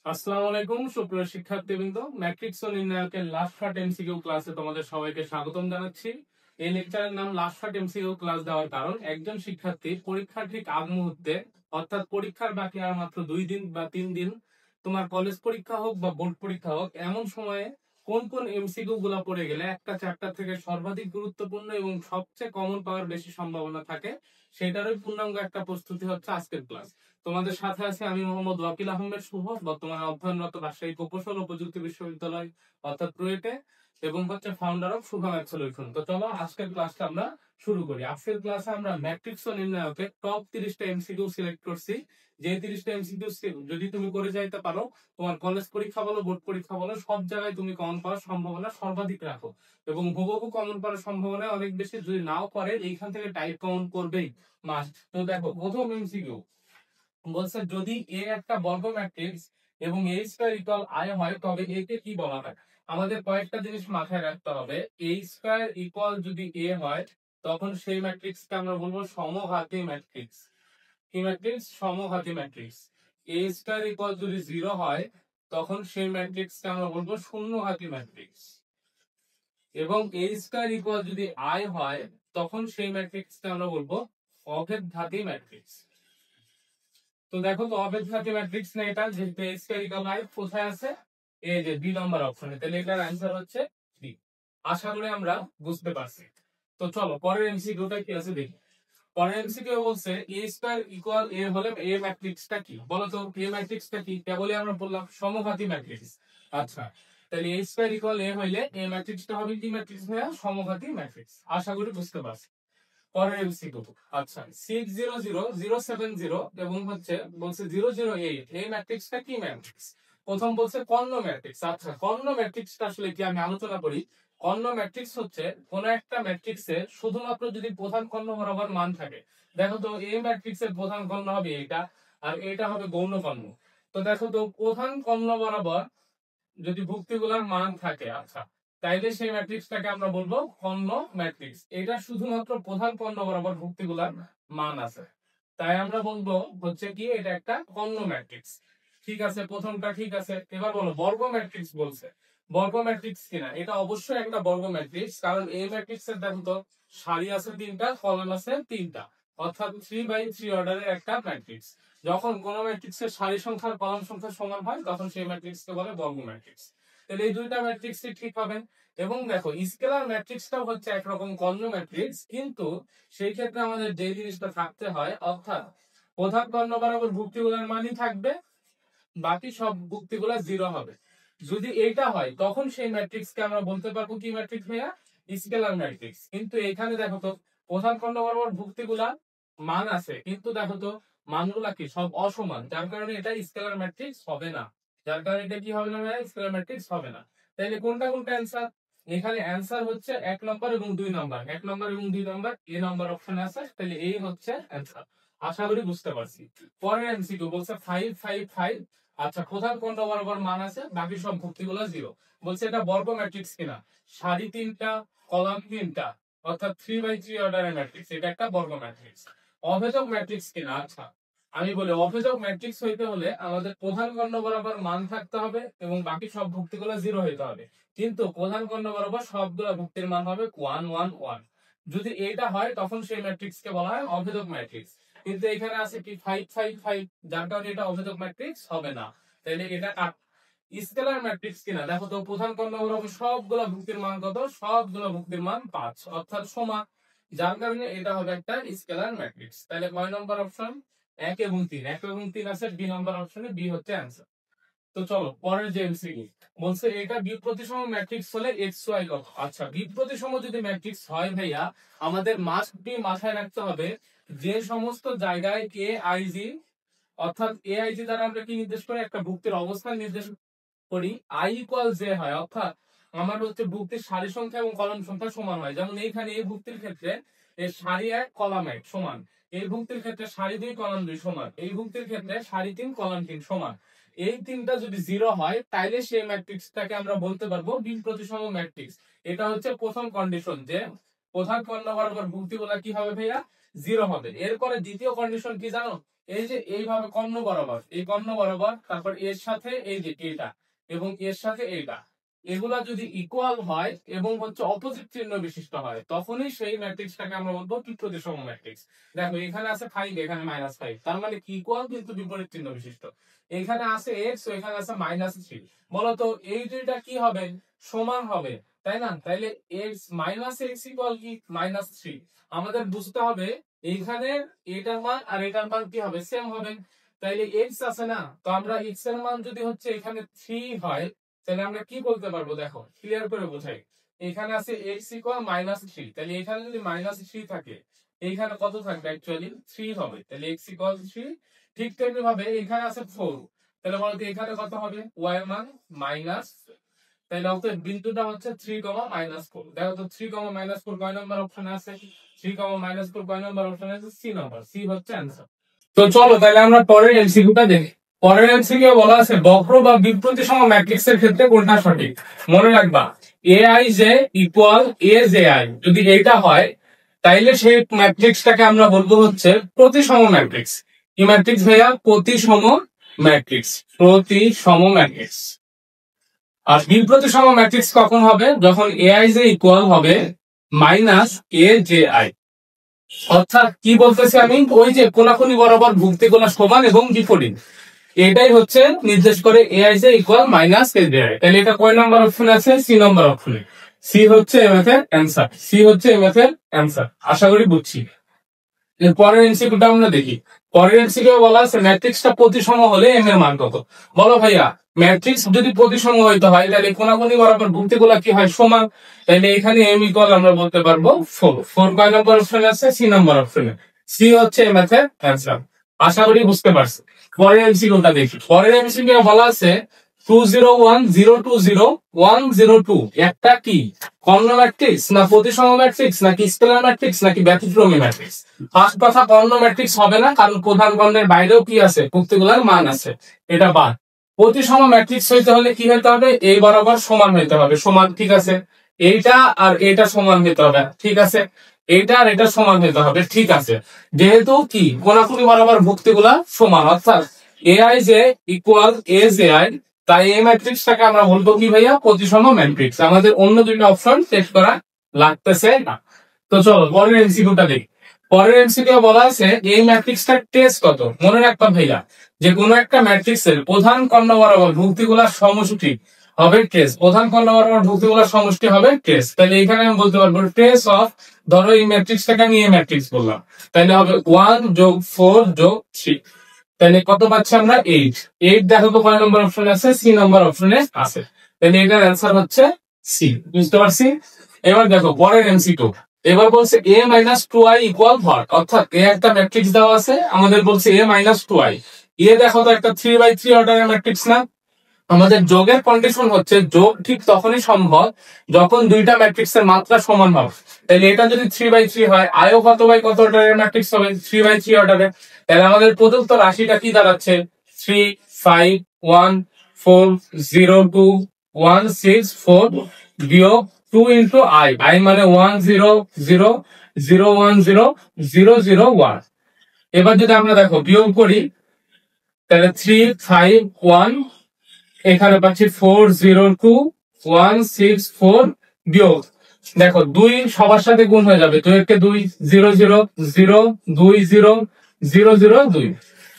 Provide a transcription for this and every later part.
আসসালামু আলাইকুম সুপ্রিয় শিক্ষার্থীবৃন্দ, ম্যাট্রিক্স ও নির্ণায়কের লাস্ট পার্ট এমসিকিউ ক্লাসে তোমাদের সবাইকে স্বাগতম জানাচ্ছি। এই লেকচারের নাম লাস্ট পার্ট এমসিকিউ ক্লাস দেওয়ার কারণ একজন শিক্ষার্থী পরীক্ষার ঠিক আগ মুহূর্তে, অর্থাৎ পরীক্ষার বাকি আর মাত্র 2 দিন বা 3 দিন, তোমার কলেজ পরীক্ষা হোক বা বোর্ড পরীক্ষা হোক, এমন সময়ে কোন কোন এমসিকিউ গুলা পড়ে গেলে একটা চ্যাপ্টার থেকে সর্বাধিক গুরুত্বপূর্ণ এবং সবচেয়ে কমন পাওয়ার বেশি সম্ভাবনা থাকে, সেটারই পূর্ণাঙ্গ একটা প্রস্তুতি হচ্ছে আজকের ক্লাস। তোমাদের সাথে আছে আমি মোহাম্মদ ওয়াকিল আহমেদ শুভ, বর্তমানে অধ্যয়নরত রাজশাহী প্রকৌশল ও প্রযুক্তি বিশ্ববিদ্যালয় অর্থাৎ রুয়েটে, এবং হচ্ছে founder of Shuvo math solution. তো চলো আজকের ক্লাসটা আমরা শুরু করি। আজকের ক্লাসে আমরা ম্যাট্রিক্স ও নির্ণায়কের টপ 30টা এমসিকিউ সিলেক্ট করছি। যে 30টা এমসিকিউ যদি তুমি করে যাইতে পারো, তোমার কলেজ পরীক্ষা বলো বোর্ড পরীক্ষা বলো, সব জায়গায় তুমি কমন পাওয়ার সম্ভাবনা সর্বাধিক রাখো, এবং হুবহু কমন পাওয়ার সম্ভাবনা অনেক বেশি। যদি নাও করে এইখান থেকে টাইপ কমন করবেই মাস্ট। তো দেখো, প্রথম এমসিকিউ বলছে যদি এ একটা বর্গ ম্যাট্রিক্স এবং এ স্কয়ার ইকুয়াল আই হয়, তবে এ কে কি বলা হয়? আমাদের কয়েকটা জিনিস মাথায় রাখতে হবে। এ স্কয়ার ইকুয়াল যদি এ হয়, তখন সেই ম্যাট্রিক্সকে আমরা বলবো সমঘাতী ম্যাট্রিক্স। কি ম্যাট্রিক্স? সমঘাতী ম্যাট্রিক্স। এ স্কয়ার ইকুয়াল যদি 0 হয়, তখন সেই ম্যাট্রিক্সকে আমরা বলবো শূন্যঘাতী ম্যাট্রিক্স। এবং এ স্কয়ার ইকুয়াল যদি আই হয়, তখন সেই ম্যাট্রিক্সকে আমরা বলবো অভেদঘাতী ম্যাট্রিক্স। তো দেখো, তো অভেদঘাতী ম্যাট্রিক্স না এটা, যেহেতু এ স্কয়ার ইকুয়াল আই কোথায় আছে? এই যে বি নাম্বার অপশনে, তাহলে এটার অ্যান্সার হচ্ছে ডি। আশা করি আমরা বুঝতে পারছি। তো চলো পরের এমসিকিউটা কি আছে দেখি। পরের এমসিকিউ বলছে এ স্কয়ার ইকুয়াল এ হলে এ ম্যাট্রিক্সটা কি? বলো তো এ ম্যাট্রিক্সটা কি? কেবলই আমরা বললাম সমঘাতী ম্যাট্রিক্স। আচ্ছা, তাহলে এ স্কয়ার ইকুয়াল এ হইলে এ ম্যাট্রিক্সটা হবে কি ম্যাট্রিক্স ভাইয়া? সমঘাতী ম্যাট্রিক্স। আশা করি বুঝতে পারছি। পরের এমসিকিউ, আচ্ছা 600070 এবং হচ্ছে বলছে 008, এই ম্যাট্রিক্সটা কি ম্যাট্রিক্স? প্রথম বলছে কর্ণ ম্যাট্রিক্স। আচ্ছা, কর্ণ ম্যাট্রিক্সটা আসলে কি আমি আলোচনা করি। কর্ণ ম্যাট্রিক্স হচ্ছে কোন একটা ম্যাট্রিক্সের শুধুমাত্র যদি প্রধান কর্ণ বরাবর মান থাকে। দেখো তো, এই ম্যাট্রিক্সের প্রধান কর্ণ হবে এটা, আর এটা হবে গৌণ কর্ণ। তো দেখো তো, প্রধান কর্ণ বরাবর যদি ভুক্তিগুলোর মান থাকে, আচ্ছা, তাইলে সেই ম্যাট্রিক্সটাকে আমরা বলবো কর্ণ ম্যাট্রিক্স। এটা শুধুমাত্র প্রধান কর্ণ বরাবর ভুক্তিগুলোর মান আছে, তাই আমরা বলবো হচ্ছে কি এটা একটা কর্ণ ম্যাট্রিক্স। ঠিক আছে, প্রথমটা ঠিক আছে। এবার বলো বর্গ ম্যাট্রিক্স বলছে। বর্গ ম্যাট্রিক্স কিনা? এটা অবশ্যই একটা বর্গ ম্যাট্রিক্স, কারণ এই ম্যাট্রিক্স এর দেখো তো, সারি আছে 3টা, কলাম আছে 3টা, অর্থাৎ 3 বাই 3 অর্ডারের একটা ম্যাট্রিক্স। যখন কোন ম্যাট্রিক্সের সারি সংখ্যা আর কলাম সংখ্যা সমান হয়, তখন সেই ম্যাট্রিক্সকে বলে বর্গ ম্যাট্রিক্স। তাহলে এই দুইটা ম্যাট্রিক্সই ঠিক হবে। এবং দেখো, স্কেলার ম্যাট্রিক্সটাও হচ্ছে একরকম কর্ণ ম্যাট্রিক্স, কিন্তু সেই ক্ষেত্রে আমাদের যে জিনিসটা থাকতে হয়, অর্থাৎ প্রধান কর্ণ বরাবর ভুক্তিগুলোর মানই থাকবে, বাকি সব ভুক্তিগুলা 0 হবে। যদি এটা হয়, তখন সেই ম্যাট্রিক্সকে আমরা বলতে পারবো কি ম্যাট্রিক্স ভাইয়া? Scalar matrix. কিন্তু এখানে দেখো তো, প্রধান কর্ণ বরাবর ভুক্তিগুলা মান আছে, কিন্তু দেখো তো মানগুলা কি সব অসমান, যার কারণে এটা স্কেলার ম্যাট্রিক্স হবে না। যার কারণে এটা কি হবে না ভাইয়া? স্কেলার ম্যাট্রিক্স হবে না। তাইলে কোনটা কোনটা অ্যান্সার? এখানে অ্যান্সার হচ্ছে 1 নম্বর এবং 2 নম্বর। 1 নম্বর এবং 2 নম্বর এ নম্বর অপশন আছে, তাহলে এই হচ্ছে অ্যান্সার। আশা করি বুঝতে পারছি। পরের এমসিকিউ বলছে 555। আচ্ছা, প্রধান কোনটা বরাবর মান আছে, বাকি সব ভুক্তিগুলো 0। বলছে এটা বর্গ ম্যাট্রিক্স কিনা? সারি 3টা, কলাম 3টা, অর্থাৎ 3 বাই 3 অর্ডারের ম্যাট্রিক্স। এটা একটা বর্গ ম্যাট্রিক্স। অভেদক ম্যাট্রিক্স কিনা? আচ্ছা, আমি বলি অভেদক ম্যাট্রিক্স হইতে হলে আমাদের প্রধান কর্ণ বরাবর মান থাকতে হবে এবং বাকি সব ভুক্তিগুলো 0 হইতে হবে। কিন্তু প্রধান কর্ণ বরাবর সবগুলো ভুক্তির মান হবে 1 1 1। যদি এটা হয়, তখন সেই ম্যাট্রিক্সকে বলা হয় অভেদক ম্যাট্রিক্স। কিন্তু এখানে আছে কি 555, যার কারণে এটা অভেদক ম্যাট্রিক্স হবে না। তাহলে এটা স্কেলার ম্যাট্রিক্স কিনা? দেখো তো, প্রধান কর্ণ বরাবর সবগুলো ভুক্তির মান কত? সবগুলো ভুক্তির মান 5, অর্থাৎ সমান, যার কারণে এটা হবে একটা স্কেলার ম্যাট্রিক্স। তাহলে কয় নম্বর অপশন? 1 এবং 3। 1 এবং 3 আছে বি নম্বর অপশনে, বি হচ্ছে অ্যান্সার। তো চলো পরের যে এমসিকিউ বলছে এটা বি প্রতিসম ম্যাট্রিক্স হলে এক্স ওয়াই কত? আচ্ছা, বি প্রতিসম যদি ম্যাট্রিক্স হয় ভাইয়া, আমাদের মাস্ট বি মাথায় রাখতে হবে যে সমস্ত জায়গায় কে আই জি, অর্থাৎ এ আই জি দ্বারা আমরা কি নির্দেশ করি? একটা ভুক্তির অবস্থান নির্দেশ করি। আই ইকুয়াল জে হয়, অর্থাৎ আমার হচ্ছে ভুক্তির সারি সংখ্যা এবং কলাম সংখ্যা সমান হয়। যেমন এইখানে এই ভুক্তির ক্ষেত্রে এর সারি 1 কলাম 1 সমান, এই ভুক্তির ক্ষেত্রে সারি 2 কলাম 2 সমান, এই ভুক্তির ক্ষেত্রে সারি 3 কলাম 3 সমান। এই তিনটা যদি 0 হয়, তাইলে সেই ম্যাট্রিক্সটাকে আমরা বলতে পারবো বি প্রতিসম ম্যাট্রিক্স। এটা হচ্ছে প্রথম কন্ডিশন, যে প্রধান কর্ণ বরাবর ভুক্তিগুলা কি হবে ভাইয়া? জিরো হবে। এরপরে দ্বিতীয় কন্ডিশন কি জানো, এই যে এইভাবে কর্ণ বরাবর, এই কর্ণ বরাবর, তারপর এর সাথে এই যে এটা এবং এর সাথে এইটা, এগুলা যদি ইকুয়াল হয় এবং হচ্ছে অপোজিট চিহ্ন বিশিষ্ট হয়, তখনই সেই ম্যাট্রিক্সটাকে আমরা বলবো কি প্রতিসম ম্যাট্রিক্স। দেখো এখানে আছে 5, এখানে -5, তার মানে কি ইকুয়াল কিন্তু বিপরীত চিহ্ন বিশিষ্ট। এখানে আছে x, এখানে আছে -3, বলতো এই দুইটা কি হবে, সমান হবে, তাই না? তাইলে x -x ইকুয়াল কি -3। আমাদের বুঝতে হবে এইখানে এটার মান আর এটার মান কি হবে, সেম হবে। তাইলে x আছে না, তো আমরা x এর মান যদি হচ্ছে এখানে 3 হয়, তাহলে আমরা কি বলতে পারবো, দেখো ক্লিয়ার করে বোঝাই। এখানে আছে x ইকুয়াল -3, তাহলে এখানে যদি -3 থাকে, এইখানে কত থাকবে, অ্যাকচুয়ালি 3 হবে, তাহলে x ইকুয়াল 3। ঠিক তেমনি ভাবে এখানে আছে 4, তাহলে বলতো এখানে কত হবে, y এর মান মাইনাস, তাহলে অতএব বিন্দুটা হচ্ছে 3, -4। দেখো তো 3, -4 কয় নাম্বার অপশনে আছে, 3, -4 কয় নাম্বার অপশনে আছে, সি নাম্বার, সি হচ্ছে অ্যান্সার। তো চলো তাহলে আমরা পরের এমসিকিউটা দেখি। পরের এমসিকিউ বলা আছে বক্র বা বিপ্রতিসম ম্যাট্রিক্সের ক্ষেত্রে কোনটা সঠিক। মনে রাখবা aij ইকুয়াল aji, যদি এটা হয় তাইলে সেই ম্যাট্রিক্সটাকে আমরা বলবো হচ্ছে প্রতিসম ম্যাট্রিক্স। কি ম্যাট্রিক্স ভাইয়া, প্রতিসম ম্যাট্রিক্স, প্রতিসম ম্যাট্রিক্স। আর বিপ্রতিসম ম্যাট্রিক্স কখন হবে, যখন aij ইকুয়াল হবে -aji। অর্থাৎ কি বলতেছি আমি, ওই যে কোনাকুনি বরাবর ভুক্তিগুলো সমান এবং বিপরীত, এটাই হচ্ছে নির্দেশ করে aij ইকুয়াল -aji। তাহলে এটা কয় নাম্বার অপশন আছে, সি নাম্বার অপশনে। সি হচ্ছে এই ম্যাথের অ্যান্সার, সি হচ্ছে এই ম্যাথের অ্যান্সার। আশা করি বুঝছি। পরের এমসিকিউটা আমরা দেখি। পরের এমসিকিউ বলা আছে ম্যাট্রিক্সটা প্রতিসম হলে এম এর মান কত। বলো ভাইয়া ম্যাট্রিক্স যদি প্রতিসম হইতে হয় তাহলে কোনাকুনি বরাবর ভুক্তিগুলা কি হয়, সমান। তাহলে এখানে এম ইকুয়াল আমরা বলতে পারবো 4। 4 কয় নম্বর অপশনে আছে, সি নাম্বার অপশনে। সি হচ্ছে এই ম্যাথের অ্যান্সার। আশা করি বুঝতে পারছি। পরের এমসিকিউটা দেখি। পরের এমসিকিউ বলা আছে 201020102 একটা কি কর্ণ ম্যাট্রিক্স না প্রতিসম ম্যাট্রিক্স নাকি স্কেলার ম্যাট্রিক্স নাকি ব্যতিক্রমী ম্যাট্রিক্স। ফার্স্ট কথা কর্ণ ম্যাট্রিক্স হবে না, কারণ প্রধান কর্ণের বাইরেও কি আছে, ভুক্তিগুলার মান আছে, এটা বাদ। প্রতিসম ম্যাট্রিক্স হইতে হলে কি হইতে হবে, এই বরাবর সমান হইতে হবে, সমান, ঠিক আছে। এইটা আর এটা সমান হইতে হবে, ঠিক আছে। এইটা আর এটা সমান হইতে হবে, ঠিক আছে। যেহেতু কি কোনাকুনি বরাবর ভুক্তিগুলা সমান, অর্থাৎ aij ইকুয়াল aji, তাই এই ম্যাট্রিক্সটাকে আমরা বলবো কি ভাইয়া, প্রতিসম ম্যাট্রিক্স। আমাদের অন্য দুইটা অপশন চেক করা লাগতেছে না। তো চলো পরের এমসিকিউটা দেখি। পরের এমসিকিউ বলা আছে এই ম্যাট্রিক্সটার ট্রেস কত। মনে রাখবা ভাইয়া যে কোনো একটা ম্যাট্রিক্সের প্রধান কর্ণ বরাবর ভুক্তিগুলার সমষ্টি হবে ট্রেস, প্রধান কর্ণ বরাবর ভুক্তিগুলার সমষ্টি হবে ট্রেস। তাহলে এখানে আমি বলতে পারবো ট্রেস অফ, ধরো এই ম্যাট্রিক্সটাকে আমি এই ম্যাট্রিক্স বললাম, তাহলে হবে 1 + 4 + 3। তাহলে কত পাচ্ছি আমরা, 8। 8 দেখো তো কয় নম্বর অপশনে আছে, সি নম্বর অপশনে আছে। তাহলে এটার অ্যান্সার হচ্ছে সি। বুঝতে পারছি। এবার দেখো পরের এমসিকিউ। এবার বলছে a - 2i ইকুয়াল হোয়াট। অর্থাৎ এ একটা ম্যাট্রিক্স দেওয়া আছে, আমাদের বলছে a - 2i। এ দেখো তো একটা 3/3 অর্ডারের ম্যাট্রিক্স না। আমাদের যোগের কন্ডিশন হচ্ছে যোগ ঠিক তখনই সম্ভব যখন দুইটা ম্যাট্রিক্সের মাত্রা সমান হবে। তাহলে এটা যদি 3/3 হয়, আয়ও কত বাই কত অর্ডারের ম্যাট্রিক্স হবে, 3/3 অর্ডারের। তাহলে আমাদের প্রদত্ত রাশিটা কি দাঁড়াচ্ছে, 3 5 1 4 0 2 1 6 4 বিয়োগ 2 ইন্টু আই, আই মানে 1 0 0 0 1 0 0 0 1। এবার যদি আমরা দেখো বিয়োগ করি, তাহলে 3 5 1, এখানে পাচ্ছি 4 0 2 1 6 4 বিয়োগ, দেখো 2 সবার সাথে গুণ হয়ে যাবে, 2 একে 2 0 0 0 2 0 0 0 2।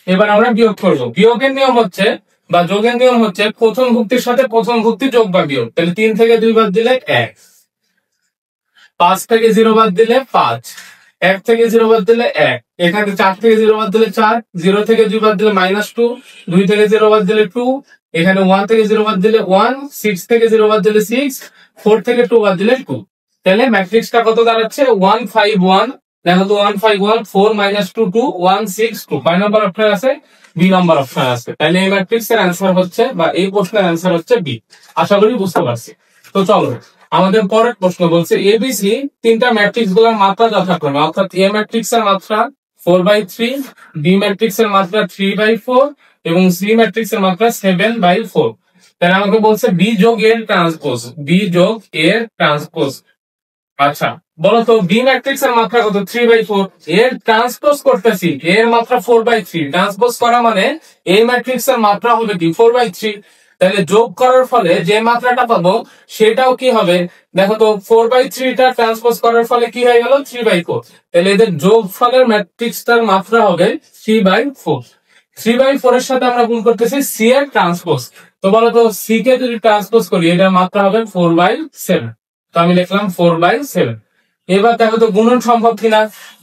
এবার আমরা বিয়োগ করব। বিয়োগের নিয়ম হচ্ছে বা যোগের নিয়ম হচ্ছে প্রথম ভুক্তির সাথে প্রথম ভুক্তি যোগ বা বিয়োগ। তাহলে 3 থেকে 2 বাদ দিলে 1, 5 থেকে 0 বাদ দিলে 5, 1 থেকে 0 বাদ দিলে 1, এখানে 4 থেকে 0 বাদ দিলে 4, 0 থেকে 2 বাদ দিলে -2, 2 থেকে 0 বাদ দিলে 2, এখানে 1 থেকে 0 বাদ দিলে 1, 6 থেকে 0 বাদ দিলে 6, 4 থেকে 2 বাদ দিলে 2। তাহলে ম্যাট্রিক্সটা কত দাঁড়াচ্ছে, 1 5 1। দেখো তো 1 5 1, 4 - 2 2, 1 6 2। 5 নম্বর অপশন আছে, বি নম্বর অপশন আছে। তাহলে এই ম্যাট্রিক্সের অ্যান্সার হচ্ছে বা এই প্রশ্নের অ্যান্সার হচ্ছে বি। আশা করি বুঝতে পারছি। তো চলো আমাদের পরের প্রশ্ন বলছে এবিসি তিনটা ম্যাট্রিক্স গুলোর মাত্রা যথাক্রমে, অর্থাৎ এ ম্যাট্রিক্স এর মাত্রা 4/3, বি ম্যাট্রিক্স এর মাত্রা 3/4 এবং সি ম্যাট্রিক্স এর মাত্রা 7/4। তাহলে আমাকে বলছে বি যোগ এর ট্রান্সপোজ, বি যোগ এর ট্রান্সপোজ আচ্ছা, বলো তো বি ম্যাট্রিক্স এর মাত্রা কত? 3/4। এর ট্রান্সপোজ করতেছি, এর মাত্রা 4/3। ট্রান্সপোজ করা মানে এই ম্যাট্রিক্স এর মাত্রা হবে কি 4/3। তাহলে যোগ করার ফলে যে মাত্রাটা পাবো সেটাও কি হবে? দেখো তো 4/3 টা ট্রান্সপোজ করার ফলে কি হয়ে গেল? 3/4। তাহলে এদের যোগ ফলের ম্যাট্রিক্সটার মাত্রা হবে 3/4। 3/4 এর সাথে আমরা গুণ করতেছি সি এর ট্রান্সপোজ। তো বলো তো সি কে যদি ট্রান্সপোজ করি এটার মাত্রা হবে 4/7। তো আমি লিখলাম 4/7। এবার দেখো তো গুণন সম্ভব কিনা।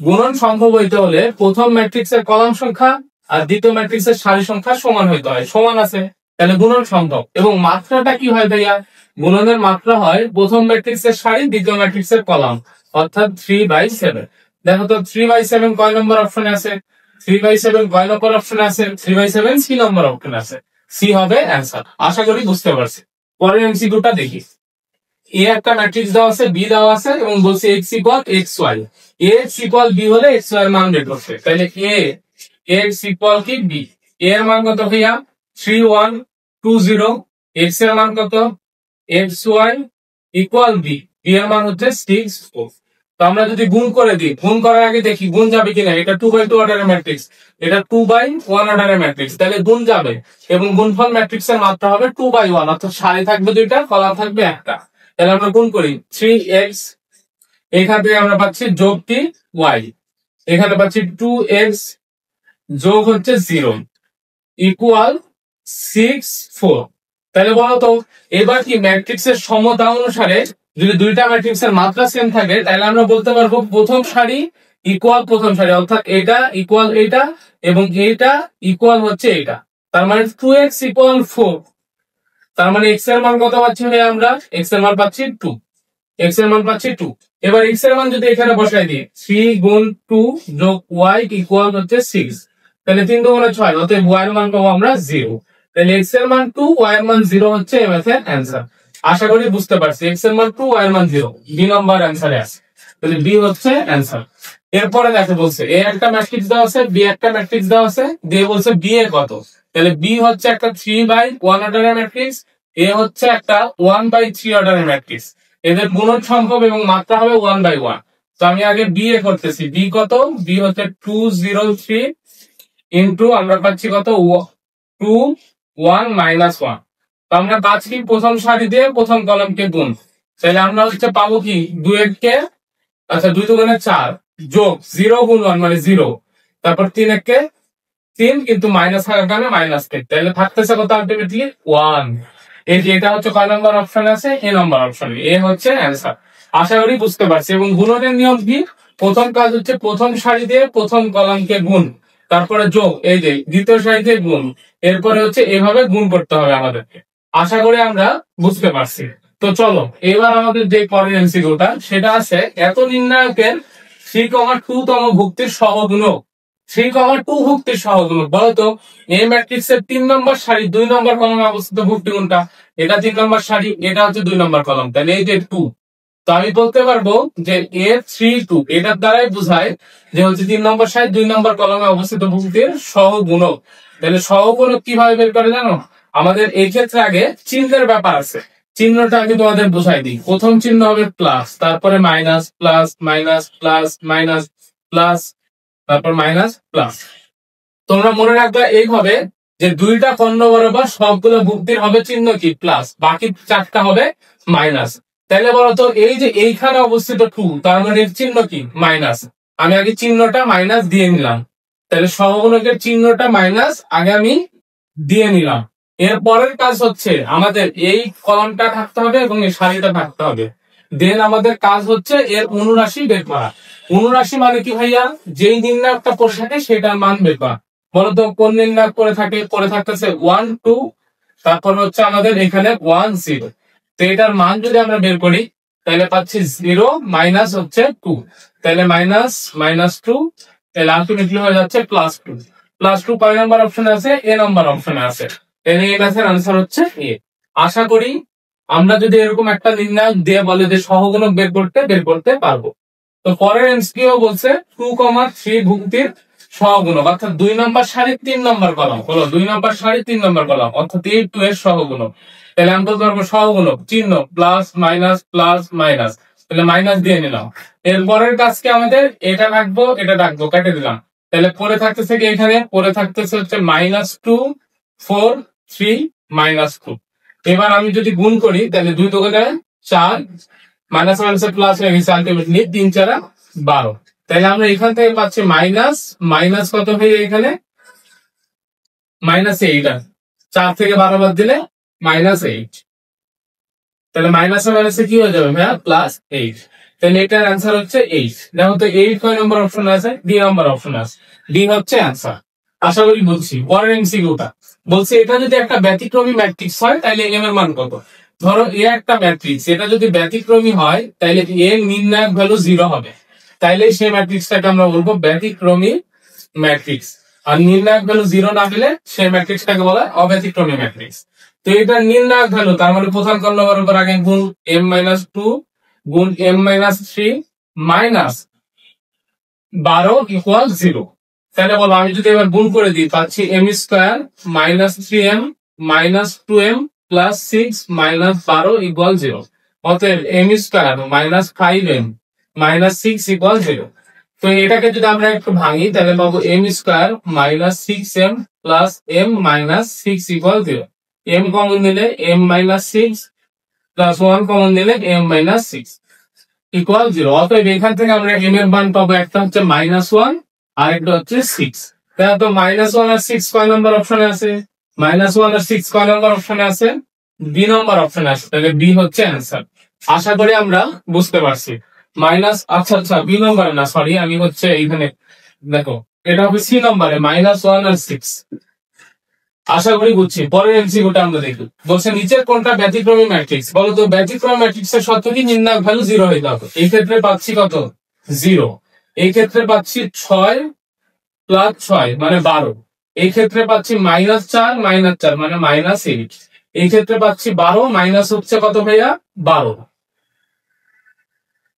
গুণন সম্ভব হইতে হলে প্রথম ম্যাট্রিক্সের কলাম সংখ্যা আর দ্বিতীয় ম্যাট্রিক্সের সারি সংখ্যা সমান হইতে হয়। সমান আছে, তাহলে গুণন সম্ভব। এবং মাত্রাটা কি হয় ভাইয়া? গুণনের মাত্রা হয় প্রথম ম্যাট্রিক্সের সারি দ্বিতীয় ম্যাট্রিক্সের কলাম, অর্থাৎ 3/7। দেখো তো 3/7 কয় নম্বর অপশনে আছে? 3/7 কয় নম্বর অপশনে আছে? 3/7 সি নম্বর অপশনে আছে। সি হবে অ্যান্সার। আশা করি বুঝতে পারছি। পরের এমসিকিউটা দেখি। এ একটা ম্যাট্রিক্স দেওয়া আছে, বি দেওয়া আছে এবং বলছে X equal X Y. A X equal B হলে এক্স ওয়াই এর মান বের করতে। তাহলে এ এক্স ইকুয়াল কি বি। এ এর মান কত ভাইয়া? 3120। এক্স এর মান কত? X Y equal B. B এর মান হচ্ছে 64। তো আমরা যদি গুণ করে দিই, গুণ করার আগে দেখি গুণ যাবে কিনা। এটা 2/2 অর্ডারের ম্যাট্রিক্স, এটা 2/1 অর্ডারের ম্যাট্রিক্স, তাহলে গুণ যাবে। এবং গুণফল ম্যাট্রিক্স এর মাত্রা হবে 2/1, অর্থাৎ সারি থাকবে দুইটা, কলাম থাকবে একটা। তাহলে আমরা গুণ করি 3x, এখান থেকে আমরা পাচ্ছি যোগ কি y, এখানে পাচ্ছি 2x যোগ হচ্ছে 0 ইকুয়াল 64। তাহলে বলো তো এবার কি ম্যাট্রিক্সের সমতা অনুসারে যদি দুইটা ম্যাট্রিক্সের মাত্রা সেম থাকে তাহলে আমরা বলতে পারবো প্রথম সারি ইকুয়াল প্রথম সারি, অর্থাৎ এটা ইকুয়াল এটা এবং এটা ইকুয়াল হচ্ছে এটা। তার মানে 2x ইকুয়াল 4। তার মানে x এর মান কত পাচ্ছি আমরা? x এর মান পাচ্ছি 2। x এর মান পাচ্ছি 2। এবার x এর মান যদি এখানে বসাই দিই 3 গুণ 2 যোগ y ইকুয়াল হচ্ছে 6। তাহলে 3 গুণে 6, অতএব y এর মান পাবো আমরা 0। তাহলে x এর মান 2, y এর মান 0 হচ্ছে এই ম্যাথের অ্যান্সার। আশা করি বুঝতে পারছি। x এর মান 2, y এর মান 0, বি নম্বর অ্যান্সারে আছে। তাহলে বি হচ্ছে অ্যান্সার। এরপরে দেখো বলছে এ একটা ম্যাট্রিক্স দেওয়া আছে, বি একটা ম্যাট্রিক্স দেওয়া আছে, দিয়ে বলছে বি এর কত। তাহলে বি হচ্ছে একটা 3/1 অর্ডারের ম্যাট্রিক্স, এ হচ্ছে একটা 1/3 অর্ডারের ম্যাট্রিক্স। এদের গুণন সম্ভব এবং মাত্রা হবে 1/1। তো আমি আগে বি এ করতেছি। বি কত? বি হচ্ছে 203 ইন্টু আমরা পাচ্ছি কত? 2 1 -1। তো আমরা পাচ্ছি প্রথম সারি দিয়ে প্রথম কলামকে গুণ। তাহলে আমরা হচ্ছে পাবো কি 2 কে, আচ্ছা 2 দুগুণে 4 যোগ 0 গুণ 1 মানে 0, তারপর 3 কে 3 কিন্তু মাইনাস থাকার কারণে -3। তাহলে থাকতেছে কত আলটিমেটলি 1। এই যে এটা হচ্ছে কয় নম্বর অপশন আছে? এ নম্বর অপশনে। এ হচ্ছে অ্যান্সার। আশা করি বুঝতে পারছি। এবং গুণনের নিয়ম কি? প্রথম কাজ হচ্ছে প্রথম সারি দিয়ে প্রথম কলামকে গুণ, তারপরে যোগ, এই যে দ্বিতীয় সারিতে গুণ, এরপরে হচ্ছে এভাবে গুণ করতে হবে আমাদেরকে। আশা করি আমরা বুঝতে পারছি। তো চলো এবার আমাদের যে পরের এমসিকিউটা সেটা আছে এত নির্ণায়কের 3,2 তম ভুক্তির সহগুণক। 3,2 ভুক্তির সহগুণক বলতো এই ম্যাট্রিক্স এর 3 নম্বর সারি 2 নম্বর কলমে অবস্থিত ভুক্তি কোনটা? এটা 3 নম্বর সারি, এটা হচ্ছে 2 নম্বর কলম, তাহলে এই যে 2। তো আমি বলতে পারবো যে এ 3 2 এটার দ্বারাই বোঝায় যে হচ্ছে 3 নম্বর সারি 2 নম্বর কলমে অবস্থিত ভুক্তির সহগুণক। তাহলে সহগুণক কিভাবে বের করে জানো? আমাদের এই ক্ষেত্রে আগে চিহ্নের ব্যাপার আছে। চিহ্নটা আগে তোমাদের বোঝাই দিই। প্রথম চিহ্ন হবে প্লাস, তারপরে minus plus minus plus minus plus, তারপর মাইনাস প্লাস। তোমরা মনে রাখবে এইভাবে যে দুইটা কর্ণ বরাবর সবগুলো ভুক্তির হবে চিহ্ন কি প্লাস, বাকি চারটা হবে মাইনাস। তাহলে বলতো এই যে এইখানে অবস্থিত 2, তার মানে এর চিহ্ন কি মাইনাস। আমি আগে চিহ্নটা মাইনাস দিয়ে নিলাম। তাহলে সহগুণকের চিহ্নটা মাইনাস আগে আমি দিয়ে নিলাম। এর পরের কাজ হচ্ছে আমাদের এই কলমটা থাকতে হবে এবং এই সারিটা থাকতে হবে। দেন আমাদের কাজ হচ্ছে এর অনুরাশি বের করা। অনুরাশি মানে কি ভাইয়া? যেই নির্ণায়কটা পড়ে থাকে সেটার মান বের করা। বলতো কোন নির্ণায়ক পড়ে থাকতেছে 1 2, তারপর হচ্ছে আমাদের এখানে 1 0। তো এটার মান যদি আমরা বের করি তাহলে পাচ্ছি 0 মাইনাস হচ্ছে 2, তাহলে মাইনাস মাইনাস 2, তাহলে আলটিমেটলি হয়ে যাচ্ছে +2। +2 কয় নাম্বার অপশনে আছে? এ নাম্বার অপশনে আছে। তাহলে এই ম্যাথের আনসার হচ্ছে এ। আশা করি আমরা যদি এরকম একটা নির্ণায়ক দিয়ে বলে যে সহগুণক বের করতে পারবো। তো পরের এমসিকিউ বলছে 2,3 ভুক্তির সহগুণক, অর্থাৎ 2 নম্বর সারি 3 নম্বর কলাম হলো 2 নম্বর সারি 3 নম্বর কলাম, অর্থাৎ এই 2 এর সহগুণক। তাহলে আমি বলতে পারবো সহগুণক চিহ্ন প্লাস মাইনাস প্লাস মাইনাস। তো তাহলে মাইনাস দিয়ে নিলাম। এরপরের কাজকে আমাদের এটা রাখবো, এটা রাখবো, কেটে দিলাম। তাহলে পরে থাকতেছে কি, এখানে পরে থাকতেছে হচ্ছে -2 4 3 -2। এবার আমি যদি গুণ করি তাহলে 2 দোকানে 4, মাইনাস মাইনাসে প্লাস হয়ে গেছে, আলটিমেটলি 3 4 12। তাহলে আমরা এখান থেকে পাচ্ছি মাইনাস মাইনাস কত হয়ে এখানে -8, 4 থেকে 12 বাদ দিলে -8। তাহলে মাইনাসে মাইনাসে কি হয়ে যাবে ভাইয়া, +8। তাহলে এটার অ্যান্সার হচ্ছে 8। দেখো তো 8 কয় নম্বর অপশন আছে, ডি নম্বর অপশন আছে, ডি হচ্ছে অ্যান্সার। আশা করি বুঝছি। পরের এমসিকিউটা বলছে এটা যদি একটা ব্যতিক্রমী ম্যাট্রিক্স হয় তাহলে এম এর মান কত। ধরো এ একটা ম্যাট্রিক্স, এটা যদি ব্যতিক্রমী হয় তাহলে এর নির্ণায়ক ভ্যালু 0 হবে। তাইলে সেই ম্যাট্রিক্সটাকে আমরা বলবো ব্যতিক্রমী ম্যাট্রিক্স। আর নির্ণায়ক ভ্যালু 0 না হলে সেই ম্যাট্রিক্সটাকে বলা হয় অব্যতিক্রমী ম্যাট্রিক্স। তো এটা নির্ণায়ক ভ্যালু, তার মানে প্রধান কর্ণ বরাবর আগে গুণ m-2 গুণ m-3 -12 ইকুয়াল 0। তাহলে বলো আমি যদি এবার গুণ করে দিই পাচ্ছি m² -3m -2m +6 -12 ইকুয়াল 0। অতএব m² -5m -6 ইকুয়াল 0। তো এটাকে যদি আমরা একটু ভাঙি তাহলে পাবো m² -6m m -6 equal 0। m common নিলে m-6 +1 কমন নিলে m-6 ইকুয়াল 0। অতএব এখান থেকে আমরা m এর মান পাবো, একটা হচ্ছে -1 আর একটা হচ্ছে 6। তাহলে তো -1 আর 6 কয় নম্বর অপশনে আছে, -1 আর 6 কয় নম্বর অপশনে আছে, বি নম্বর অপশনে আছে। তাহলে বি হচ্ছে অ্যান্সার। আশা করি আমরা বুঝতে পারছি। আচ্ছা আচ্ছা, বি নম্বরে না, সরি, আমি হচ্ছে এইখানে দেখো এটা হবে সি নম্বরে, -1 আর 6। আশা করি বুঝছি। পরের এমসিকিউটা আমরা দেখি। বলছে নিচের কোনটা ব্যতিক্রমী ম্যাট্রিক্স, বলতো ব্যতিক্রমী ম্যাট্রিক্সের শর্ত কি, নির্ণায়ক ভ্যালু 0 হইতে হবে। এই ক্ষেত্রে পাচ্ছি কত, 0। এই ক্ষেত্রে পাচ্ছি 6 + 6 মানে 12। এই ক্ষেত্রে পাচ্ছি -4 -4 মানে -8। এই ক্ষেত্রে পাচ্ছি 12 মাইনাস হচ্ছে কত ভাইয়া, 12।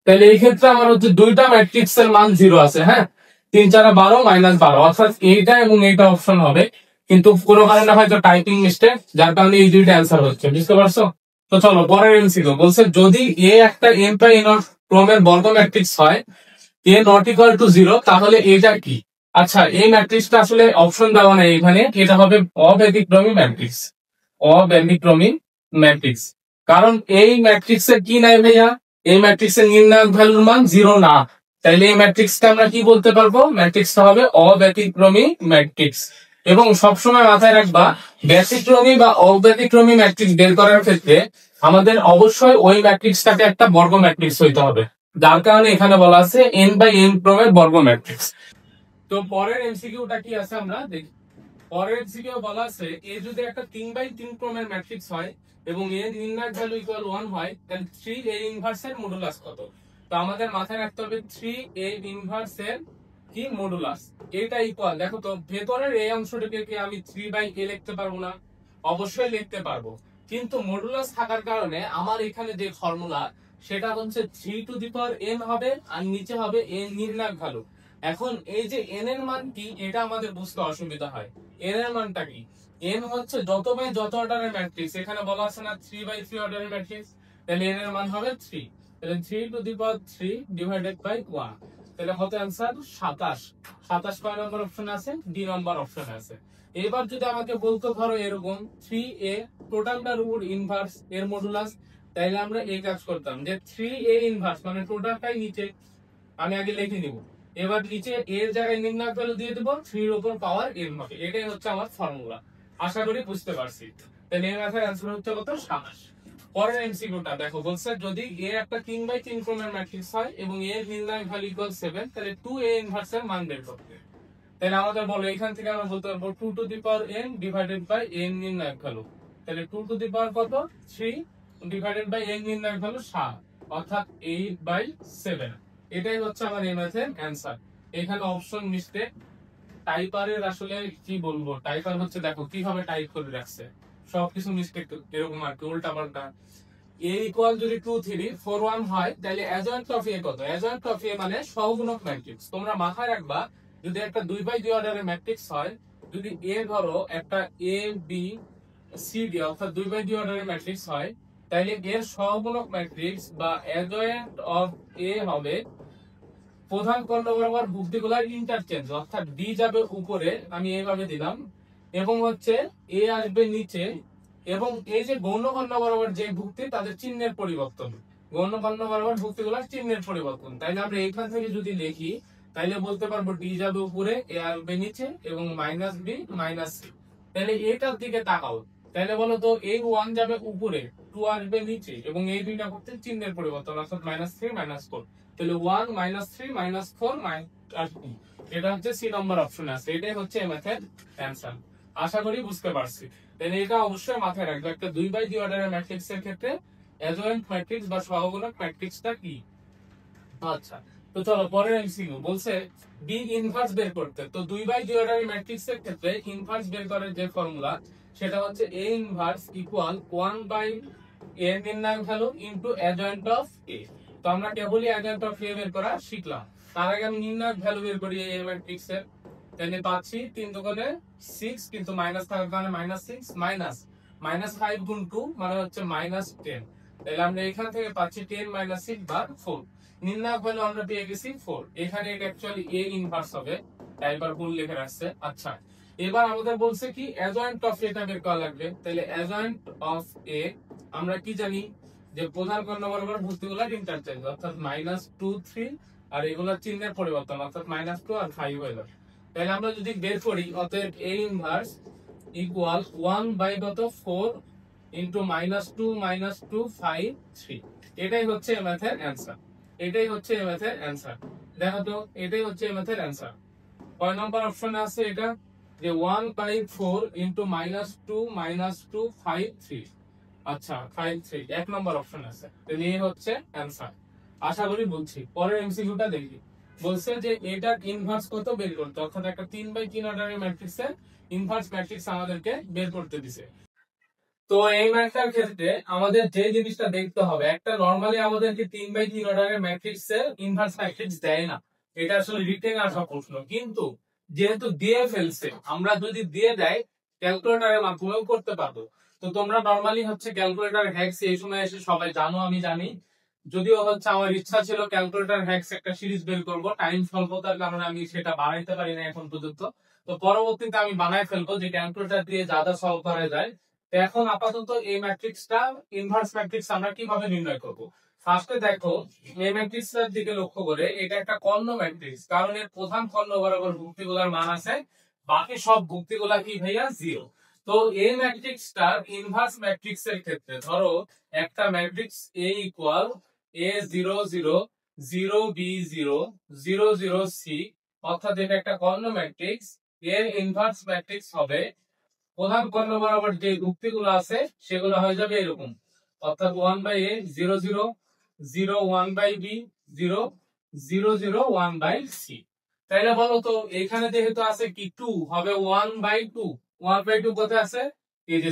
তাহলে এই ক্ষেত্রে আমার হচ্ছে দুইটা ম্যাট্রিক্স এর মান 0 আছে। হ্যাঁ, 3 4 12 -12, অর্থাৎ এইটা এবং এইটা অপশন হবে। কিন্তু কোনো কারণে হয়তো টাইপিং মিস্টেক, যার কারণে এই দুইটা অ্যান্সার হচ্ছে। বুঝতে পারছো? তো চলো পরের এমসিকিউ। বলছে যদি এ একটা m বাই n ক্রমের বর্গ ম্যাট্রিক্স হয়, a নট ইকুয়াল টু 0, তাহলে এটা কি। আচ্ছা, এই ম্যাট্রিক্সটা আসলে অপশন দেওয়া নেই এখানে, এটা হবে অব্যতিক্রমী ম্যাট্রিক্স। অব্যতিক্রমী ম্যাট্রিক্স, কারণ এই ম্যাট্রিক্সের কি নাই ভাইয়া, এই ম্যাট্রিক্সের নির্ণায়ক ভ্যালুর মান 0 না। তাইলে এই ম্যাট্রিক্সকে আমরা কি বলতে পারবো, ম্যাট্রিক্সটা হবে অব্যতিক্রমী ম্যাট্রিক্স। এবং সবসময় মাথায় রাখবা, ব্যতিক্রমী বা অব্যতিক্রমী ম্যাট্রিক্স বের করার ক্ষেত্রে আমাদের অবশ্যই ওই ম্যাট্রিক্সটাকে একটা বর্গ ম্যাট্রিক্স হইতে হবে, যার কারণে এখানে বলা আছে n বাই n ক্রমের বর্গ ম্যাট্রিক্স। তো পরের এমসিকিউটা কি আছে আমরা দেখি। পরের এমসিকিউ বলা আছে এ যদি একটা 3 বাই 3 ক্রমের ম্যাট্রিক্স হয় এবং এর নির্ণায়ক ভ্যালু ইকুয়াল 1 হয়, তাহলে 3a ইনভার্স এর মডুলাস কত। তো আমাদের মাথায় রাখতে হবে 3a ইনভার্স এর কি মডুলাস। এটা ইকুয়াল, দেখো তো ভেতরের এই অংশটাকে আমি 3 বাই a লিখতে পারবো না, অবশ্যই লিখতে পারবো। কিন্তু মডুলাস থাকার কারণে আমার এখানে যে ফর্মুলা সেটা হচ্ছে 3 টু দি পাওয়ার n হবে, আর নিচে হবে n নির্ণায়ক ভ্যালু। এখন এই যে n এর মান কি, এটা আমাদের বুঝতে অসুবিধা হয়। n এর মানটা কি, n হচ্ছে যত বাই যত অর্ডারের ম্যাট্রিক্স, এখানে বলা আছে না 3 বাই 3 অর্ডারের ম্যাট্রিক্স, তাহলে n এর মান হবে 3। তাহলে 3 to the power 3 divided by 1, তাহলে হতে आंसर 27। 27 কয় নম্বর অপশনে আছে, ডি নম্বর অপশনে আছে। এবার যদি আমাকে বলতো ধরো এরকম 3a টোটালটা রুট ইনভার্স এর মডুলাস, তাহলে আমরা এই কাজ করতাম যে 3a ইনভার্স মানে টোটালটাই নিচে আমি আগে লিখে নিব, এবার নিচে এর জায়গায় নির্ণায়ক ভ্যালু দিয়ে দেব, 3 এর উপর পাওয়ার n হবে। এটাই হচ্ছে আমার ফর্মুলা। আশা করি বুঝতে পারছি। তাহলে এর মাথায় आंसर হচ্ছে কত, 27। পরের এমসিকিউটা দেখো, বলছে যদি a একটা 3 বাই 3 ক্রমের ম্যাট্রিক্স হয় এবং এর নির্ণায়ক ভ্যালু ইকুয়াল 7, তাহলে 2a ইনভার্স এর মান বের করতে। তাহলে আমাদের বলো এখান থেকে আমরা বলতে পারবো 2 to the power n divided by n নির্ণায়ক ভ্যালু। তাহলে 2 টু দি পাওয়ার কত, 3 ডিভাইডেড বাই n নির্ণায়ক ভ্যালু 7, অর্থাৎ 8/7। এটাই হচ্ছে আমার এই ম্যাথের অ্যান্সার। এখানে অপশন মিস্টেক, টাইপারের আসলে কি বলবো, টাইপার হচ্ছে দেখো কিভাবে টাইপ করে রাখছে, সবকিছু মিস্টেক এরকম আর কি, উল্টা পাল্টা। a ইকুয়াল যদি 2 3 4 1 হয়, তাহলে অ্যাডজয়েন্ট অফ a কত, অ্যাডজয়েন্ট অফ a মানে সহগুণক ম্যাট্রিক্স। তোমরা মাথায় রাখবা, যদি একটা 2 বাই 2 অর্ডারের ম্যাট্রিক্স হয়, যদি a ধরো একটা a b c d অর্থাৎ 2 বাই 2 অর্ডারের ম্যাট্রিক্স হয়, তাইলে এর সহগুণক ম্যাট্রিক্স বা অ্যাডজয়েন্ট অফ এ হবে প্রধান কর্ণ বরাবর ভুক্তিগুলার ইন্টারচেঞ্জ, অর্থাৎ ডি যাবে উপরে, আমি এইভাবে দিলাম, এবং হচ্ছে এ আসবে নিচে, এবং এই যে গৌণ কর্ণ বরাবর যে ভুক্তি তাদের চিহ্নের পরিবর্তন, গৌণ কর্ণ বরাবর ভুক্তিগুলার চিহ্নের পরিবর্তন। তাইলে আমরা এইখান থেকে যদি লিখি তাইলে বলতে পারবো ডি যাবে উপরে, এ আসবে নিচে, এবং মাইনাস বি মাইনাস সি। তাহলে এটার দিকে তাকাও, তাহলে বলো তো এই 1 যাবে উপরে, 2 আসবে নিচে, এবং এই দুইটা করতে চিহ্নের পরিবর্তন, অর্থাৎ -3 -4। তাহলে 1 -3 -4 আর 2, এটা হচ্ছে সি নম্বর অপশনে আছে। এটাই হচ্ছে এই ম্যাথের অ্যানসার। আশা করি বুঝতে পারছি। তাহলে এটা অবশ্যই মাথায় রাখবে, একটা 2/2 অর্ডারের ম্যাট্রিক্স এর ক্ষেত্রে অ্যাডজয়েন্ট ম্যাট্রিক্স বা সহগুণক ম্যাট্রিক্সটা কি। আচ্ছা, তো চলো পরের এমসিকিউ বলছে বি ইনভার্স বের করতে। তো 2/2 অর্ডারের ম্যাট্রিক্স এর ক্ষেত্রে ইনভার্স বের করার যে ফর্মুলা সেটা হচ্ছে এ ইনভার্স ইকুয়াল 1/a নির্ণায়ক ভ্যালু ইনটু অ্যাডজয়েন্ট অফ এ। তো আমরা কেবলই অ্যাডজয়েন্ট অফ এ বের করা শিখলাম, তার আগে আমি নির্ণায়ক ভ্যালু বের করি এই ম্যাট্রিক্স এর। তাহলে পাচ্ছি 3 দুগুণে 6, কিন্তু মাইনাস থাকার কারণে -6 মাইনাস -5 গুণ 2 মানে হচ্ছে -10। তাহলে আমরা এখান থেকে পাচ্ছি 10 - 6 বার 4। নির্ণায়ক ভ্যালু আমরা পেয়ে গেছি 4। এখানে এটা অ্যাকচুয়ালি এ ইনভার্স হবে, একবার ভুল লিখে রাখছে। আচ্ছা, এবার আমাদের বলছে কি অ্যাডজয়েন্ট অফ এটা বের করা লাগবে। তাহলে অ্যাডজয়েন্ট অফ এ আমরা কি জানি যে প্রধান কর্ণ বরাবর ভুক্তিগুলোর ইন্টারচেঞ্জ, অর্থাৎ -2 3, আর এগুলোর চিহ্নের পরিবর্তন, অর্থাৎ -2 আর 5 হইল। তাহলে আমরা যদি বের করি, অতএব এ ইনভার্স ইকুয়াল 1/4 ইনটু -2 -2 5 3। এটাই হচ্ছে এই ম্যাথের অ্যানসার। এটাই হচ্ছে এই ম্যাথের অ্যানসার। দেখো তো, এটাই হচ্ছে এই ম্যাথের অ্যানসার। কয় নম্বর অপশনে আছে এটা, যে 1/4 ইনটু -2 -2 5 3। আচ্ছা 5 3 এক নম্বর অপশন আছে। তাহলে এই হচ্ছে অ্যানসার। আশা করি বলছি। পরের এমসিকিউটা দেখি, বলছে যে এটার ইনভার্স কত বের করতে, অর্থাৎ একটা 3/3 অর্ডারের ম্যাট্রিক্সের ইনভার্স ম্যাট্রিক্স আমাদেরকে বের করতে দিছে। তো এই ম্যাথটার ক্ষেত্রে আমাদের যে জিনিসটা দেখতে হবে, একটা নরমালি আমাদেরকে 3/3 অর্ডারের ম্যাট্রিক্স এর ইনভার্স ম্যাট্রিক্স দেয় না, এটা আসলে রিটেন আসা প্রশ্ন। কিন্তু যেহেতু দিয়ে ফেলছে, আমরা যদি দিয়ে দেয় ক্যালকুলেটরের মাধ্যমেও করতে পারবো। তো তোমরা নরমালি হচ্ছে ক্যালকুলেটর হ্যাক্স এই সময় এসে সবাই জানো, আমি জানি, যদিও হচ্ছে আমার ইচ্ছা ছিল ক্যালকুলেটর হ্যাক্স একটা সিরিজ বের করব, টাইম স্বল্পতার কারণে আমি সেটা বানাইতে পারি না এখন পর্যন্ত। তো পরবর্তীতে আমি বানাই ফেলবো যে ক্যালকুলেটর দিয়ে যা যা সলভ করা যায়। তো এখন আপাতত এই ম্যাট্রিক্সটা ইনভার্স ম্যাট্রিক্স আমরা কিভাবে নির্ণয় করব। ফার্স্টে দেখো, এই ম্যাট্রিক্সটার দিকে লক্ষ্য করে, এটা একটা কর্ণ ম্যাট্রিক্স, কারণ এর প্রধান কর্ণ বরাবর ভুক্তিগুলোর মান আছে, বাকি সব ভুক্তিগুলা কি ভাইয়া 0। তো এই ম্যাট্রিক্সটার ইনভার্স ম্যাট্রিক্স এর ক্ষেত্রে ধরো একটা matrix A equal A0 0 0 B 0 0 0 C, অর্থাৎ এটা একটা কর্ণ ম্যাট্রিক্স। এর ইনভার্স ম্যাট্রিক্স হবে প্রধান কর্ণ বরাবর যে ভুক্তিগুলো আছে সেগুলো হয়ে যাবে এরকম, অর্থাৎ 1/a 0 0 0 1/b 0 0 0 1/c। তাইলে বলো তো এখানে যেহেতু আছে কি 2, হবে 1/2। 1/2 কোথায় আছে, এই যে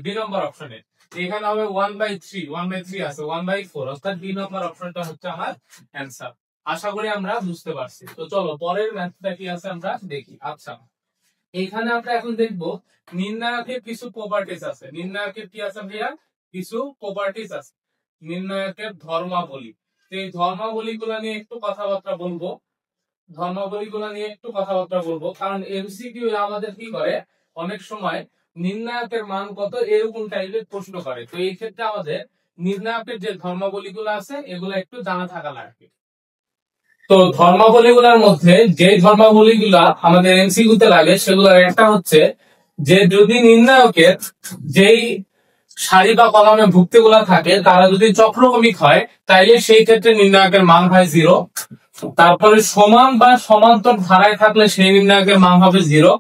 ডি নম্বর অপশনে। এখানে হবে 1/3, 1/3 আছে 1/4, অর্থাৎ ডি নম্বর অপশনটা হচ্ছে আমার অ্যানসার। আশা করি আমরা বুঝতে পারছি। তো চলো পরের ম্যাথটা কি আছে আমরা দেখি। আচ্ছা, এখানে আমরা এখন দেখবো নির্ণায়কের কিছু প্রপার্টিজ আছে। নির্ণায়কের কি আছে ভাইয়া, কিছু প্রপার্টিজ আছে, নির্ণায়কের ধর্মাবলী। এই ধর্মাবলী গুলা নিয়ে একটু কথাবার্তা বলবো, কারণ এমসিকিউ আমাদের কি করে, অনেক সময় নির্ণায়কের মান কত এরকম টাইপের প্রশ্ন করে। তো এই ক্ষেত্রে আমাদের নির্ণায়কের যে ধর্মাবলী গুলো আছে এগুলো একটু জানা থাকা লাগবে। তো ধর্মাবলী গুলার মধ্যে যে ধর্মাবলী গুলা আমাদের এমসিকিউ তে লাগে সেগুলোর একটা হচ্ছে যে যদি নির্ণায়কের যেই সারি বা কলামে ভুক্তি গুলা থাকে তারা যদি চক্রক্রমিক হয় তাইলে সেই ক্ষেত্রে নির্ণায়কের মান হয় 0। তারপরে সমান বা সমান্তর ধারায় থাকলে সেই নির্ণায়কের মান হবে 0।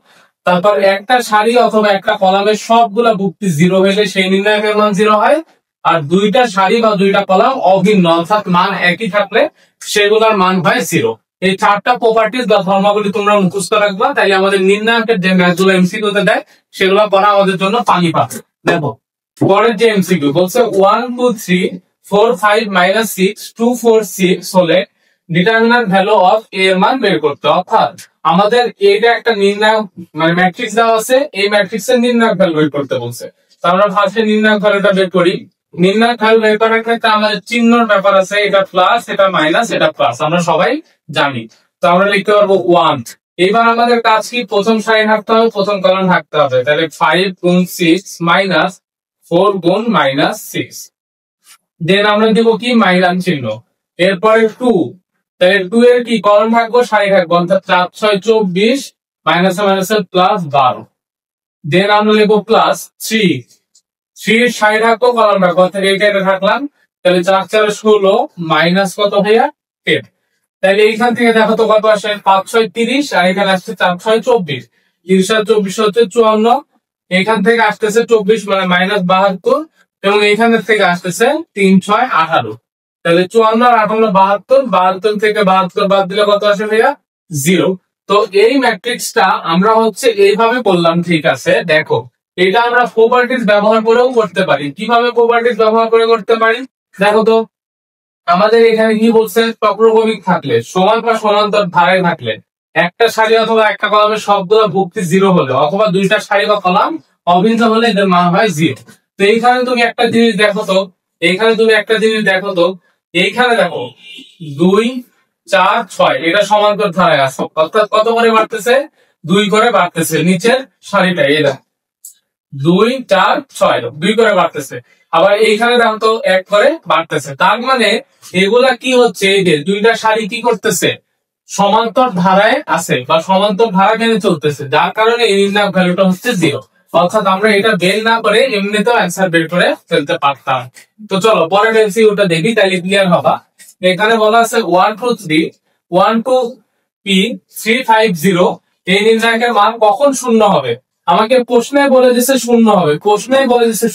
তারপর একটা সারি অথবা একটা কলামের সবগুলা ভুক্তি 0 হলে সেই নির্ণায়কের মান 0 হয়। আর দুইটা সারি বা দুইটা কলাম অভিন্ন, অর্থাৎ মান একই থাকলে সেগুলোর মান হয় 0। এই চারটা প্রপার্টিজ বা ধর্মাবলী তোমরা মুখস্থ রাখবা, তাই আমাদের নির্ণায়কের যে ম্যাথগুলো এমসিকিউ তে দেয় সেগুলো পড়া আমাদের জন্য পানি পাবে। দেখো পরের যে এমসিকিউ বলছে 1 2 3 4 5 -6 2 4 6 হলে ডিটারমিনেন্ট ভ্যালু অফ a এর মান বের করতে। অর্থাৎ আমাদের এটা একটা নির্ণায়ক মানে ম্যাট্রিক্স দেওয়া আছে, এই ম্যাট্রিক্সের নির্ণায়ক ভ্যালু বের করতে বলছে। তো আমরা ফার্স্টে নির্ণায়ক ভ্যালুটা বের করি। নির্ণয় করার ক্ষেত্রে আমাদের চিহ্নর ব্যাপার আছে, এটা প্লাস, এটা মাইনাস, এটা প্লাস, আমরা সবাই জানি। তো আমরা লিখতে পারবো 1। এবার আমাদের কাজ কি, প্রথম সারি থাকতে হবে, প্রথম কলাম থাকতে হবে। তাহলে 5 গুণ 6 মাইনাস 4 গুণ মাইনাস 6, দেন আমরা দিব কি মাইনাস চিহ্ন। এরপরে 2, তাহলে 2 এর কি কলাম থাকবো, সারি থাকবো, অর্থাৎ 4 6 24 মাইনাসে মাইনাসে প্লাস 12। দেন আমরা লিখবো প্লাস 3, 3 এর সারি থাকবো, কলাম রাখবো, অর্থাৎ এইটা থাকলাম। তাহলে 4 4 16 মাইনাস কত ভাইয়া 10। তাহলে এইখান থেকে দেখো তো কত আসে, 5 6 30, আর এখানে আসছে 4 6 24, 30 আর 24 হচ্ছে 54। এখান থেকে আসতেছে 24 মানে মাইনাস 72, এবং এইখান থেকে আসতেছে 3 6 18। তাহলে 54 আর 58 72, 72 থেকে 72 বাদ দিলে কত আসে ভাইয়া 0। তো এই ম্যাট্রিক্সটা আমরা হচ্ছে এইভাবে করলাম, ঠিক আছে। দেখো এটা আমরা প্রপার্টিজ ব্যবহার করেও করতে পারি। কিভাবে প্রপার্টিজ ব্যবহার করে করতে পারি দেখো তো, আমাদের এখানে কি বলছে, চক্রক্রমিক থাকলে, সমান বা সমান্তর ধারায় থাকলে, একটা সারি অথবা একটা কলামের সবগুলো ভুক্তি 0 হলে, অথবা দুইটা সারি বা কলাম অভিন্ন হলে এদের মান হয় 0। তো এইখানে তুমি একটা জিনিস দেখো তো, এইখানে দেখো 2 4 6 এটা সমান্তর ধারায় আছে, অর্থাৎ কত করে বাড়তেছে, 2 করে বাড়তেছে। নিচের সারিটা এরা 2 4 6 2 করে বাড়তেছে। আবার এইখানে দেখো তো 1 করে বাড়তেছে। তার মানে এগুলা কি হচ্ছে, এই যে দুইটা সারি কি করতেছে, সমান্তর ধারায় আছে বা সমান্তর ধারা মেনে চলতেছে, যার কারণে এই নির্ণায়ক ভ্যালুটা হচ্ছে 0। অর্থাৎ আমরা এটা বের না করে এমনিতেও অ্যান্সার বের করে ফেলতে পারতাম। তো চলো পরের এমসিকিউটা দেখি, তাহলে ক্লিয়ার হবা। এখানে বলা আছে 1 2 3 1 2 p 3 5 0 এই নির্ণায়কের মান কখন শূন্য হবে। আমাকে প্রশ্নে বলে দিচ্ছে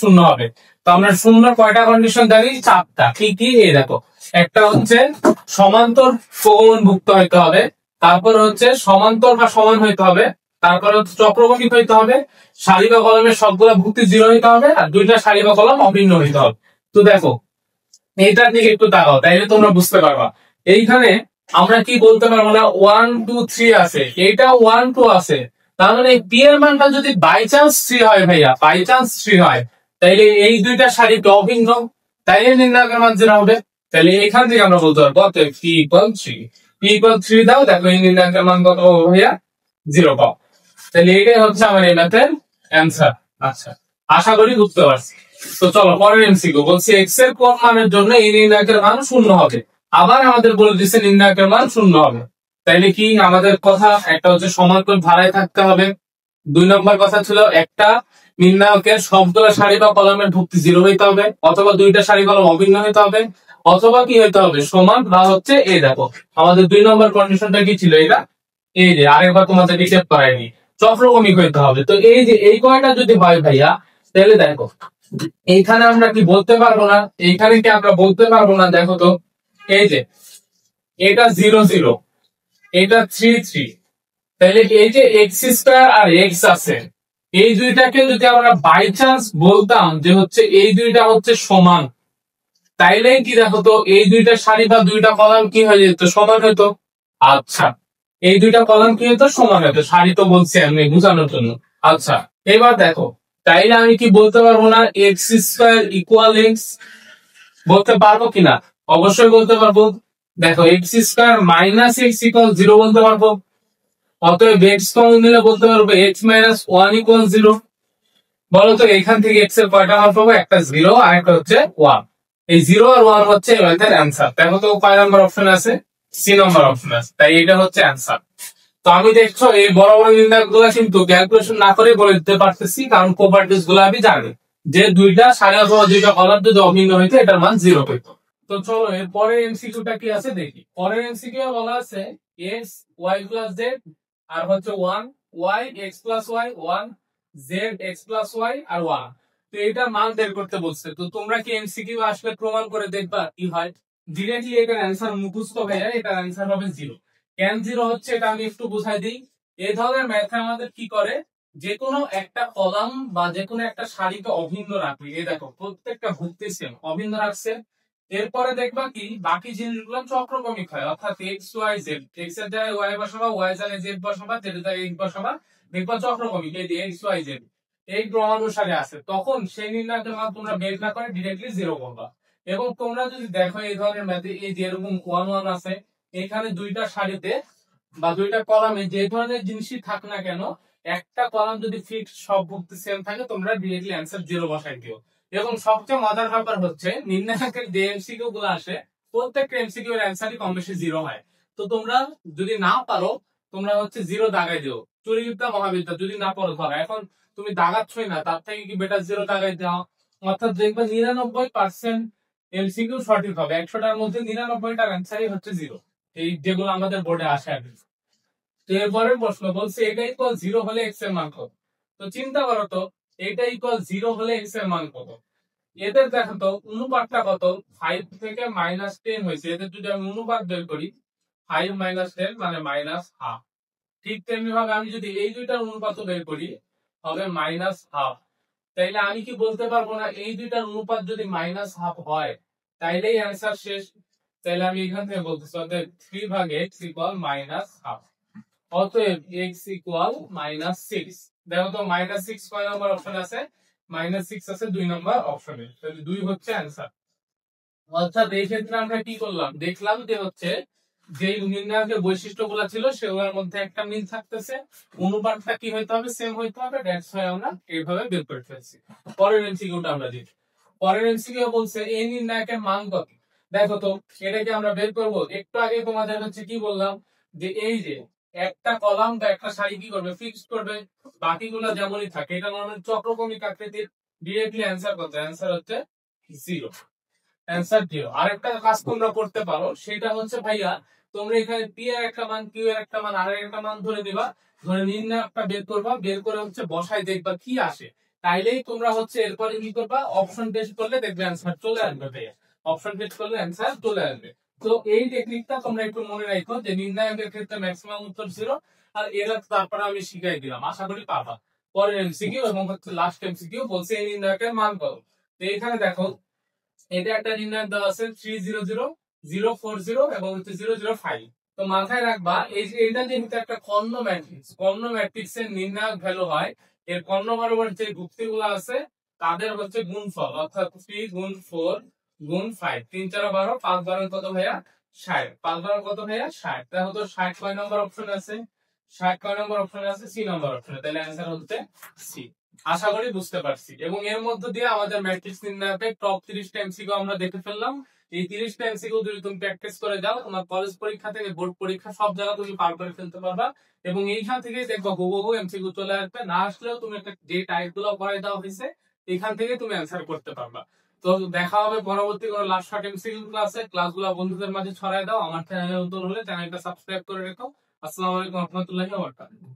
শূন্য হবে, তো আমরা শূন্য কয়টা কন্ডিশন জানি, 4টা। কি কি এই দেখো, একটা হচ্ছে সমান্তর ভুক্ত হইতে হবে, তারপর হচ্ছে সমান্তর বা সমান হইতে হবে, তারপর হচ্ছে চক্রকোণিক হইতে হবে, সারি বা কলমের সবগুলা ভুক্তি 0 হইতে হবে, আর দুইটা সারি বা কলম অভিন্ন হইতে হবে। তো দেখো এইটার দিকে একটু তাকাও, তাইলে তোমরা বুঝতে পারবা। এইখানে আমরা কি বলতে পারবো না, 1 2 3 আছে, এইটা 1 2 আছে, তার মানে পি এর মানটা যদি বাই চান্স 3 হয় ভাইয়া, বাই চান্স 3 হয়, তাইলে এই দুইটা সারি তো অভিন্ন, তাইলে নির্ণায়কের মান 0 হবে। তাহলে এখান থেকে আমরা বলতে পারবো পি ইকুয়াল 3, দাও, দেখো এই নির্ণায়কের মান কত ভাইয়া 0 পাও। তাহলে এটাই হচ্ছে আমার এই ম্যাথের অ্যান্সার। আচ্ছা, আশা করি বুঝতে পারছি। তো চলো পরের এমসিকিউ বলছি, এক্স এর কোন মানের জন্য এই নির্ণায়কের মান শূন্য হবে। আবার আমাদের বলে দিচ্ছে নির্ণায়কের মান শূন্য হবে। তাইলে কি আমাদের কথা, একটা হচ্ছে সমান্তর ধারায় থাকতে হবে, 2 নম্বর কথা ছিল একটা নির্ণায়কের সবগুলা সারি বা কলমের ভুক্তি 0 হইতে হবে, অথবা দুইটা সারি কলম অভিন্ন হইতে হবে, অথবা কি হইতে হবে সমান, বা হচ্ছে এই দেখো আমাদের 2 নম্বর কন্ডিশনটা কি ছিল, এটা এই যে আরেকবার তোমাদের হিসেব করাইনি, চক্রক্রমিক হইতে হবে। তো এই যে এই কয়টা যদি হয় ভাইয়া, তাহলে দেখো এইখানে আমরা কি বলতে পারবো না, এইখানে কি আমরা বলতে পারবো না, দেখো তো এই যে এটা 0 0, এটা 3 3, তাহলে এই যে এক্স স্কয়ার আর এক্স আছে, এই দুইটাকে যদি আমরা বাই চান্স বলতাম যে হচ্ছে এই দুইটা হচ্ছে সমান, তাইলে কি দেখো তো এই দুইটা সারি বা দুইটা কলাম কি হয়ে যেত, সমান হইতো। আচ্ছা, এই দুইটা কলাম কি হতো, সমান হতো, সারি তো বলছি আমি বোঝানোর জন্য। আচ্ছা এবার দেখো, তাইলে আমি কি বলতে পারবো না এক্স স্কয়ার ইকুয়াল এক্স, বলতে পারবো কিনা, অবশ্যই বলতে পারবো। দেখো x square minus x equal 0 বলতে পারবো, অতএব এক্স কমন নিলে বলতে পারবো এক্স মাইনাস 1 ইকুয়াল 0। বলো তো এখান থেকে এক্স এর কয়টা মান পাবো, একটা 0 আর একটা হচ্ছে 1, এই 0 আর 1 হচ্ছে এর অ্যান্সার। দেখো তো কয় নাম্বার অপশন আছে, সি নাম্বার অপশন আছে, তাই এটা হচ্ছে অ্যান্সার। তো আমি দেখছো এই বড় বড় নির্ণায়ক গুলা কিন্তু ক্যালকুলেশন না করে বলে দিতে পারতেছি, কারণ প্রপার্টিজ গুলো আমি জানি যে দুইটা সারি অথবা দুইটা কলাম যদি অভিন্ন হইতো এটার মান 0 পেতো। তো চলো এর পরের এমসিকিউটা কি আছে দেখি। পরের এমসিকিউ বলা আছে এক্স ওয়াই প্লাস জেড, আর হচ্ছে 1 Y X plus Y, 1 Z X plus Y, আর 1। তো এটা মান বের করতে বলছে। তো তোমরা কি এমসিকিউ আসলে প্রমাণ করে দেখবা কি হয়। ডিরেক্টলি এটার অ্যান্সার মুখস্থ হয়ে যায়, এটার অ্যান্সার হবে 0। কেন 0 হচ্ছে এটা আমি একটু বুঝাই দিই। এই ধরনের ম্যাথে আমাদের কি করে, যে কোনো একটা কলাম বা যে কোনো একটা সারিকে অভিন্ন রাখবে, এই দেখো প্রত্যেকটা ভুক্তি সেম অভিন্ন রাখছে। এরপরে দেখবা কি বাকি জিনিসগুলো চক্রক্রমিক হয়, অর্থাৎ এক্স ওয়াই জেড, এক্স এর জায়গায় ওয়াই বসাবা, ওয়াই জায়গায় জেড বসাবা, জেড এর জায়গায় এক্স বসাবা, দেখবা চক্রক্রমিক এই যে এক্স ওয়াই জেড। এই ক্রমানুসারে আছে, তখন সেই নির্ণায়কের মান তোমরা বের না করে ডিরেক্টলি 0 করবা। এবং তোমরা যদি দেখো এই ধরনের ম্যাথে এই যে এরকম 1 1 আছে, এখানে দুইটা সারিতে বা দুইটা কলামে যে ধরনের জিনিসই থাক না কেন, একটা কলাম যদি ফিক্স সব ভুক্তি সেম থাকে, তোমরা ডিরেক্টলি অ্যান্সার 0 বসাই দিও। এবং সবচেয়ে মজার ব্যাপার হচ্ছে নির্ণায়কের যে এমসিকিউ গুলো আসে, প্রত্যেকটা এমসিকিউ এর অ্যান্সারই কম বেশি 0 হয়। তো তোমরা যদি না পারো, তোমরা হচ্ছে 0 দাগাই দিও। চুরিবিদ্যা মহাবিদ্যা যদি না পারো, ধরো এখন তুমি দাগাচ্ছই না, তার থেকে কি বেটার 0 দাগাই দাও। অর্থাৎ দেখবে 99% এমসিকিউ সঠিক হবে, 100টার মধ্যে 99টার অ্যান্সারই হচ্ছে 0, এই যেগুলো আমাদের বোর্ডে আসে আর কি। তো এরপরের প্রশ্ন বলছে এটা ইকুয়াল 0 হলে এক্স এর মান কত। তো চিন্তা করো তো, এটা ইকুয়াল 0 হলে এক্স এর মান কত। এদের দেখো তো অনুপাতটা কত, 5 থেকে -10 হয়েছে। এদের যদি আমি অনুপাত বের করি, 5 - 10 মানে -12। ঠিক তেমনি ভাবে আমি যদি এই দুইটার অনুপাত বের করি, হবে -12। তাইলে আমি কি বলতে পারবো না এই দুইটার অনুপাত যদি -12 হয় তাইলেই অ্যান্সার শেষ। তাইলে আমি এখান থেকে বলতেছি অতএব 3/x = -12। অতএব x = -6। দেখো তো -6 কয় নম্বর অপশন আছে, -6 আছে 2 নম্বর অপশনে, তাহলে 2 হচ্ছে অ্যান্সার। অর্থাৎ এই ক্ষেত্রে আমরা কি করলাম, দেখলাম যে হচ্ছে যে নির্ণায়কের বৈশিষ্ট্যগুলো ছিল সেগুলোর মধ্যে একটা মিল থাকতেছে, অনুপাতটা কি হইতে হবে, সেম হইতে হবে, দ্যাটস হোয়াই আমরা এইভাবে বের করে ফেলছি। পরের এমসিকিউটা আমরা দেখি। পরের এমসিকিউ বলছে এই নির্ণায়কের মান কত। দেখো তো এটাকে আমরা বের করব। একটু আগে তোমাদের হচ্ছে কি বললাম, যে এই যে একটা কলাম বা একটা সারি কি করবে, ফিক্সড করবে, বাকিগুলো যেমনই থাকে। এটা নরমালি চক্রকোণিক আকৃতির, ডিরেক্টলি অ্যান্সার কত, অ্যান্সার হচ্ছে 0, অ্যান্সার 0। আরেকটা কাজ তোমরা করতে পারো, সেটা হচ্ছে ভাইয়া তোমরা এখানে পি এর একটা মান, কিউ এর একটা মান, আর একটা মান ধরে দিবা, ধরে নির্ণায়কটা বের করবা, বের করে হচ্ছে বসাই দেখবা কি আসে। তাইলেই তোমরা হচ্ছে এরপরে কি করবা, অপশন টেস্ট করলে দেখবে অ্যান্সার চলে আসবে ভাইয়া। অপশন টেস্ট করলে অ্যান্সার চলে আসবে। তো এই টেকনিকটা তোমরা একটু মনে রাখো যে নির্ণায়কের ক্ষেত্রে ম্যাক্সিমাম উত্তর 0, আর এরা তারপরে আমি শিখাই দিলাম, আশা করি পাবা। পরের এমসিকিউ এবং হচ্ছে লাস্ট এমসিকিউ বলছে এই নির্ণায়কের মান কত। তো এখানে দেখো এটা একটা নির্ণায়ক দেওয়া আছে 300, 040 এবং 005। তো মাথায় রাখবা এই যে এটা যেহেতু একটা কর্ণ ম্যাট্রিক্স, কর্ণ ম্যাট্রিক্স এর নির্ণায়ক ভ্যালু হয় এর কর্ণ বরাবর যে যুক্তিগুলো আছে তাদের হচ্ছে গুণফল, অর্থাৎ 3 গুণ 4 গুণ 5, 3 4 12, 5 12 কত ভাইয়া 60, 5 12 কত ভাইয়া 60। তাহলে তো 60 কয় নম্বর অপশন আছে, 60 কয় নম্বর অপশনে আছে, সি নম্বর অপশনে, তাহলে অ্যান্সার হচ্ছে সি। আশা করি বুঝতে পারছি। এবং এর মধ্য দিয়ে আমাদের ম্যাট্রিক্স নির্ণায়কের টপ 30টা এমসিকিউ আমরা দেখে ফেললাম। এই 30টা এমসিকিউ যদি তুমি প্র্যাকটিস করে যাও, তোমার কলেজ পরীক্ষা থেকে বোর্ড পরীক্ষা সব জায়গা তুমি পার করে ফেলতে পারবা। এবং এইখান থেকে দেখবা হুবহু এমসিকিউ চলে আসবে, না আসলেও তুমি একটা যে টাইপ গুলো করাই দেওয়া হয়েছে এখান থেকে তুমি অ্যান্সার করতে পারবা। তো দেখা হবে পরবর্তী কোনো লাস্ট শর্ট এমসিকিউ ক্লাসে। ক্লাসগুলো বন্ধুদের মাঝে ছড়াই দাও। আমার চ্যানেলে নতুন হলে চ্যানেলটা সাবস্ক্রাইব করে রেখো। আসসালামু আলাইকুম ওয়া রাহমাতুল্লাহি ওয়া বারাকাতুহু।